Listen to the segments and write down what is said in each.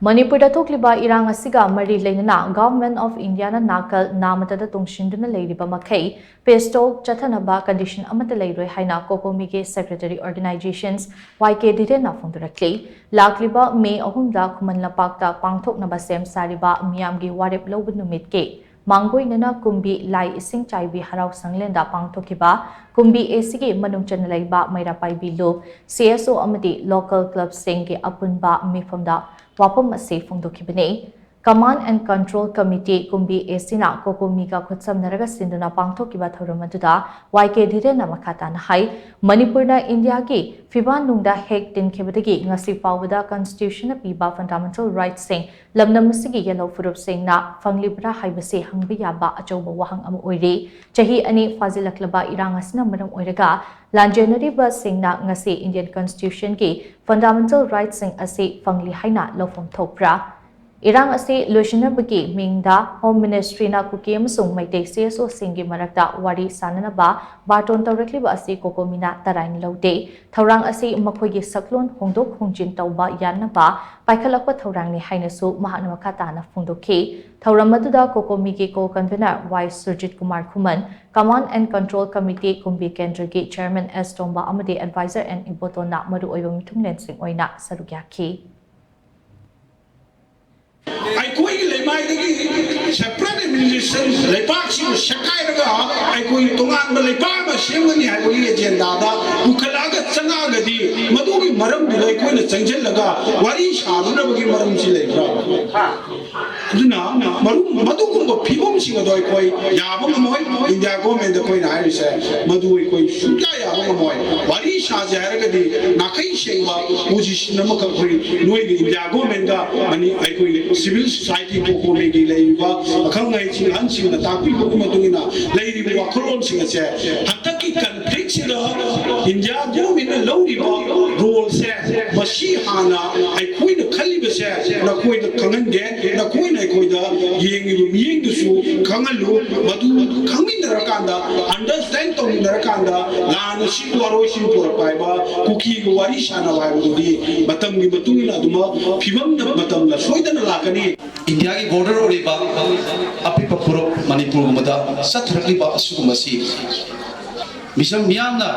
Manipur da thokliba irang asiga mari leinana Government of India na Nakal namattada Tongsinduna Leiribamakhei pesto chathanaba condition Amatta Leiroi haina COCOMI ke Secretary Organizations Dhiren na phongdorakli lakliba May 3 da Khumanlapakta pangthoknaba sem sariba miyamgi warep lawba numit ke Mangboinana kumbi lai ising chaibi harau sanglenda pangthokiba kumbi asigi manungchan laiba mairapai bilu CSO amadi local club singge apunba mifamda wapam ase phongdokibane Command and Control Committee kumbi asina COCOMI ka khutsam naraga sinduna pangthokiba thorumaduda Dhiren na makhata na hai Manipur na India ki fiban nungda hek tin khebadagi ngasi pawda constitution na piba fundamental rights sing lamnam sigi yellow furup sing na phanglibra haibase hangbi yaba achoba wahang am oire chahi ani fazilaklaba irang asna maram oiraga lanjenari ba sing na ngasi Indian constitution ki fundamental rights sing ase phangli haina lofom thopra Irang ase Loishinabaki Mingda Home Ministry na kukim sung may take CSO singi marakta wari sananaba baton tawrakli ba ase COCOMI na tarain laude thaurang ase makhoi gi saklon hongdok hongjin tawba yan na ba paikhalakpa thaurang ni haina su mahana makata na phongdokhi thauram aduda COCOMI ki co-convener Vice Surjit Kumar Khuman Command and Control Committee kumbi kendra ki Chairman S Tomba amade advisor and iboto na maru oiba mithunglen sing oina sarugyakhi I quite lay my separate administration, lay parts of Shakairaga, I quit Tongan Malipama, Shimani, I will agenda, Ukalaga Sanagadi, Madugi Maram, like when it's Sanjelaga, Warish, Nabagi Maram Chile. Now, Madu, people sing a doy, Yabamoy, in their government, the Queen Irish, Madu, Shukaya, Warish has a Haragadi, Nakai Shema, Ujish Namakari, Nui, in their government, I quit. Civil society ko megi leiriba akhang ngai chi han chi na takpi ko matungina leiriba wakron singa se hataki conflict sida India government na leiriba role se mashi hana ai koi na khali ba se na koi na kangan ge na koi na koi da yeng du su kangalu madu khangmin na rakanda understand tong na rakanda la na shi waro shi por pai ba kuki go wari shana ba di matam gi matungina duma phibam na matam na soidana la India ki border oriba api papuro Manipur gumada thokliba asugumasi misam miyamna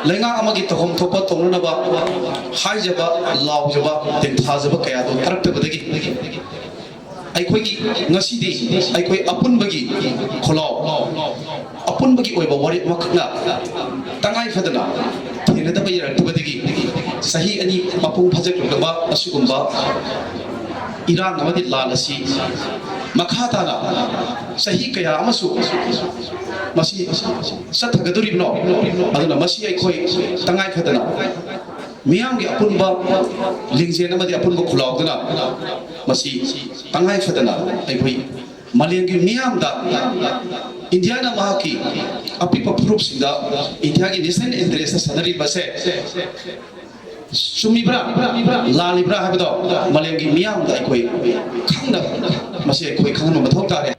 lenga amagi tohom thopa tongnaba haijaba laujaba tenthajaba kaya do taraktabadagi aikhoi ngasidi aikhoi apunbagi kholaw apunbagi oiba wari makhna tangai fadana thenadaba yaraktabadagi sahi ani mapung phajaklaba asugumba irang amadi lalasi makhatana sahi kaya amasu masi sathagaduri no aduna masi aikhoi tangai khadana miyang gi apunba lingjen amadi apunba khulaudana masi tangai khadana aikhoi maleng gi miyam da India na mahaki apipa proof sinda India gi national interest sanari base Sumibra, Lalibra, have it all. Malengi Miam, like way, Kanda, Masi, Koi Kanga, Matota.